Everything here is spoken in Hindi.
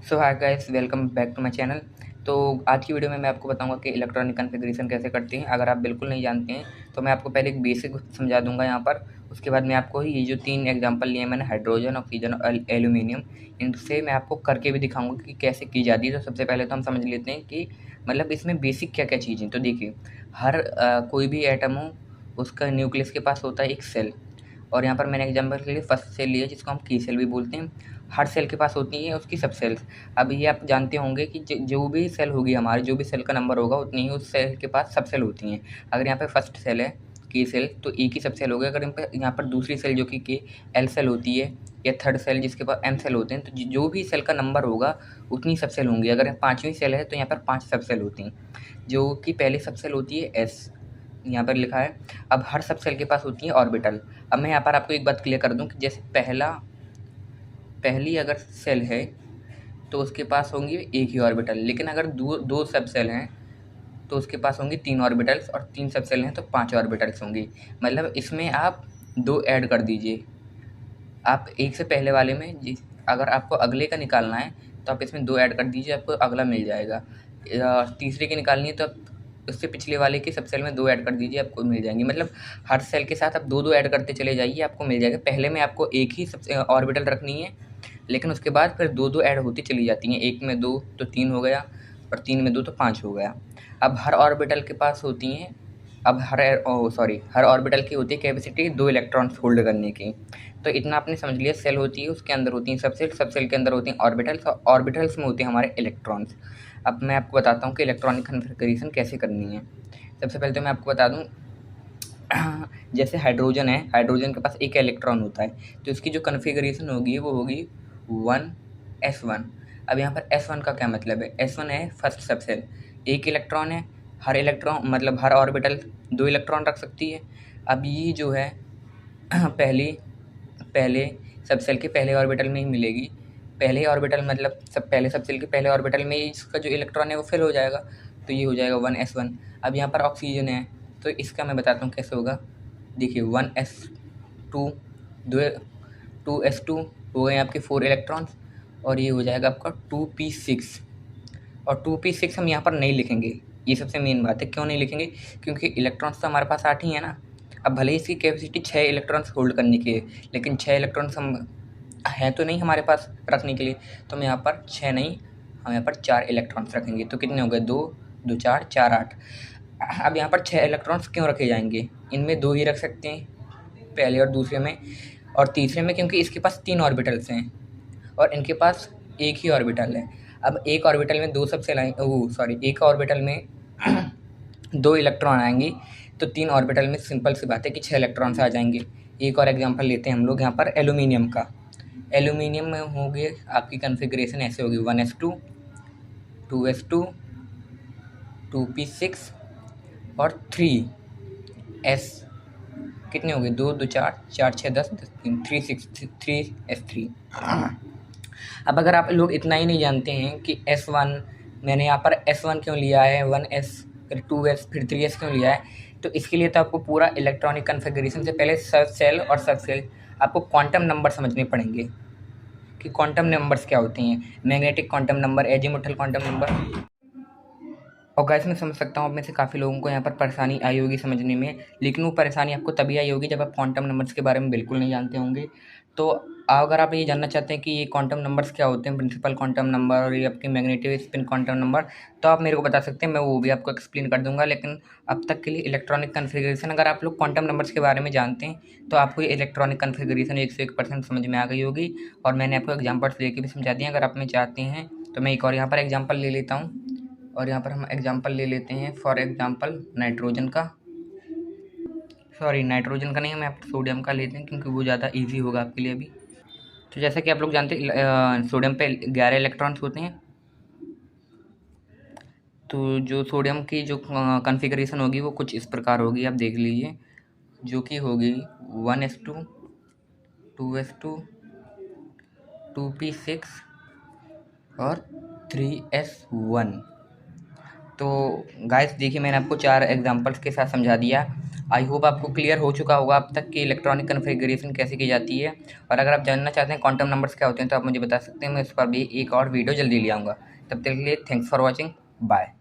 So hi guys, welcome back to my channel. तो आज की वीडियो में मैं आपको बताऊंगा कि इलेक्ट्रॉनिक कॉन्फ़िगरेशन कैसे करते हैं। अगर आप बिल्कुल नहीं जानते हैं तो मैं आपको पहले एक बेसिक समझा दूंगा यहाँ पर। उसके बाद मैं आपको ये जो 3 एग्जांपल लिए मैंने, हाइड्रोजन, ऑक्सीजन और एल्यूमिनियम, इनसे मैं आपको करके भी दिखाऊंगा कि कैसे की जाती है। तो सबसे पहले तो हम समझ लेते हैं कि मतलब इसमें बेसिक क्या क्या चीज़ें। तो देखिए, हर कोई भी एटम हो, उसका न्यूक्लियस के पास होता है एक सेल। और यहाँ पर मैंने एग्जांपल के लिए फर्स्ट सेल लिया, जिसको हम की सेल भी बोलते हैं। हर सेल के पास होती है उसकी सब सेल्स। अब ये आप जानते होंगे कि जो भी सेल होगी हमारी, जो भी सेल का नंबर होगा उतनी ही उस सेल के पास सब सेल होती हैं। अगर यहाँ पे फर्स्ट सेल है की सेल, तो एक ही सब सेल हो गया। अगर यहाँ पर दूसरी सेल जो कि एल सेल होती है, या थर्ड सेल जिसके पास एम सेल होते हैं, तो जो भी सेल का नंबर होगा उतनी सब सेल होंगी। अगर पाँचवीं सेल है तो यहाँ पर 5 सब सेल होती हैं, जो कि पहली सब सेल होती है एस, यहाँ पर लिखा है। अब हर सब सेल के पास होती है ऑर्बिटल। अब मैं यहाँ पर आपको एक बात क्लियर कर दूँ कि जैसे पहली अगर सेल है तो उसके पास होंगी एक ही ऑर्बिटल, लेकिन अगर दो सब सेल हैं तो उसके पास होंगी 3 ऑर्बिटल्स, और 3 सब सेल हैं तो 5 ऑर्बिटल्स होंगी। मतलब इसमें आप 2 ऐड कर दीजिए। आप एक से पहले वाले में अगर आपको अगले का निकालना है तो आप इसमें 2 ऐड कर दीजिए, आपको अगला मिल जाएगा। तीसरे की निकालनी है तो आप उससे पिछले वाले की सब सेल में 2 ऐड कर दीजिए, आपको मिल जाएंगी। मतलब हर सेल के साथ आप 2 ऐड करते चले जाइए, आपको मिल जाएगा। पहले में आपको एक ही सब ऑर्बिटल रखनी है, लेकिन उसके बाद फिर 2 ऐड होती चली जाती हैं। एक में 2 तो 3 हो गया, और 3 में 2 तो 5 हो गया। अब हर ऑर्बिटल के पास होती हैं, अब हर ऑर्बिटल की होती है कैपेसिटी 2 इलेक्ट्रॉन्स होल्ड करने की। तो इतना आपने समझ लिया। सेल होती है, उसके अंदर होती हैं सब सेल के अंदर होती हैं ऑर्बिटल्स, और ऑर्बिटल्स में होते हैं हमारे इलेक्ट्रॉन्स। अब मैं आपको बताता हूँ कि इलेक्ट्रॉनिक कन्फिगरेशन कैसे करनी है। सबसे पहले तो मैं आपको बता दूँ, जैसे हाइड्रोजन है, हाइड्रोजन के पास एक इलेक्ट्रॉन होता है, तो इसकी जो कन्फिगरेशन होगी वो होगी 1s1। अब यहाँ पर s1 का क्या मतलब है? s1 है फर्स्ट सब सेल, एक इलेक्ट्रॉन है। हर इलेक्ट्रॉन मतलब हर ऑर्बिटल 2 इलेक्ट्रॉन रख सकती है। अब ये जो है पहले सब सेल के पहले ऑर्बिटल में ही मिलेगी। पहले ऑर्बिटल मतलब पहले सब सेल के पहले ऑर्बिटल में ही इसका जो इलेक्ट्रॉन है वो फिल हो जाएगा, तो ये हो जाएगा 1s1। अब यहाँ पर ऑक्सीजन है, तो इसका मैं बताता हूँ कैसे होगा। देखिए 1s2, 2s2 हो गए आपके 4 इलेक्ट्रॉन्स, और ये हो जाएगा आपका 2p6। और 2p6 हम यहाँ पर नहीं लिखेंगे, ये सबसे मेन बात है। क्यों नहीं लिखेंगे? क्योंकि इलेक्ट्रॉन्स तो हमारे पास 8 ही है ना। अब भले ही इसकी कैपेसिटी 6 इलेक्ट्रॉन्स होल्ड करने की है, लेकिन 6 इलेक्ट्रॉन्स हम हैं तो नहीं हमारे पास रखने के लिए, तो हम यहाँ पर 6 नहीं, हम यहाँ पर 4 इलेक्ट्रॉन्स रखेंगे। तो कितने हो गए? 2 2 4 4 8। अब यहाँ पर 6 इलेक्ट्रॉन्स क्यों रखे जाएंगे? इनमें 2 ही रख सकते हैं, पहले और दूसरे में। और तीसरे में क्योंकि इसके पास 3 ऑर्बिटल्स हैं और इनके पास एक ही ऑर्बिटल है। अब एक ऑर्बिटल में 2 सबसे एक ऑर्बिटल में 2 इलेक्ट्रॉन आएंगी, तो 3 ऑर्बिटल में सिंपल सी बात है कि 6 इलेक्ट्रॉन्स आ जाएंगे। एक और एग्जांपल लेते हैं हम लोग यहाँ पर एल्यूमिनियम का। एल्यूमिनियम में होगी आपकी कन्फिग्रेशन ऐसे होगी 1s2, 2s2, 2p6 और 3s। कितने हो गए? 2 2 4 4 6 10 10 3 3 6 3s3। अब अगर आप लोग इतना ही नहीं जानते हैं कि S1, मैंने यहाँ पर S1 क्यों लिया है, 1s फिर 2s फिर 3s क्यों लिया है, तो इसके लिए तो आपको पूरा इलेक्ट्रॉनिक कन्फिगरेशन से पहले सब सेल और सब सेल आपको क्वांटम नंबर समझने पड़ेंगे कि क्वांटम नंबर्स क्या होती हैं। Magnetic quantum number, azimuthal quantum number. और गाइस, मैं समझ सकता हूँ आप में से काफ़ी लोगों को यहाँ पर परेशानी आई होगी समझने में, लेकिन वो परेशानी आपको तभी आई होगी जब आप क्वांटम नंबर्स के बारे में बिल्कुल नहीं जानते होंगे। तो अगर आप ये जानना चाहते हैं कि ये क्वांटम नंबर्स क्या होते हैं, प्रिंसिपल क्वांटम नंबर और ये आपके मैग्नेटिक स्पिन क्वांटम नंबर, तो आप मेरे को बता सकते हैं, मैं वो भी आपको एक्सप्लेन कर दूंगा। लेकिन अब तक के लिए इलेक्ट्रॉनिक कन्फिगरेशन, अगर आप लोग क्वांटम नंबर्स के बारे में जानते हैं तो आपको ये इलेक्ट्रॉनिक कन्फिगरेशन 101% समझ में आ गई होगी। और मैंने आपको एग्जाम्पल्स लेके भी समझा दिया। अगर आप में चाहते हैं तो मैं एक और यहाँ पर एग्जाम्पल ले लेता हूँ, और यहाँ पर हम एग्जाम्पल ले लेते हैं। फॉर एग्जाम्पल नाइट्रोजन का, नाइट्रोजन का नहीं, हम यहाँ पर सोडियम का लेते हैं क्योंकि वो ज़्यादा इजी होगा आपके लिए अभी। तो जैसा कि आप लोग जानते हैं सोडियम पे 11 इलेक्ट्रॉन्स होते हैं। तो जो सोडियम की जो कॉन्फ़िगरेशन होगी वो कुछ इस प्रकार होगी, आप देख लीजिए, जो कि होगी 1s2, 2s2, 2p6 और 3s1। तो गाइस देखिए, मैंने आपको 4 एग्जांपल्स के साथ समझा दिया। आई होप आपको क्लियर हो चुका होगा अब तक कि इलेक्ट्रॉनिक कन्फिगरेशन कैसे की जाती है। और अगर आप जानना चाहते हैं क्वांटम नंबर्स क्या होते हैं तो आप मुझे बता सकते हैं, मैं इस पर भी एक और वीडियो जल्दी ले आऊँगा। तब तक के लिए थैंक्स फॉर वॉचिंग, बाय।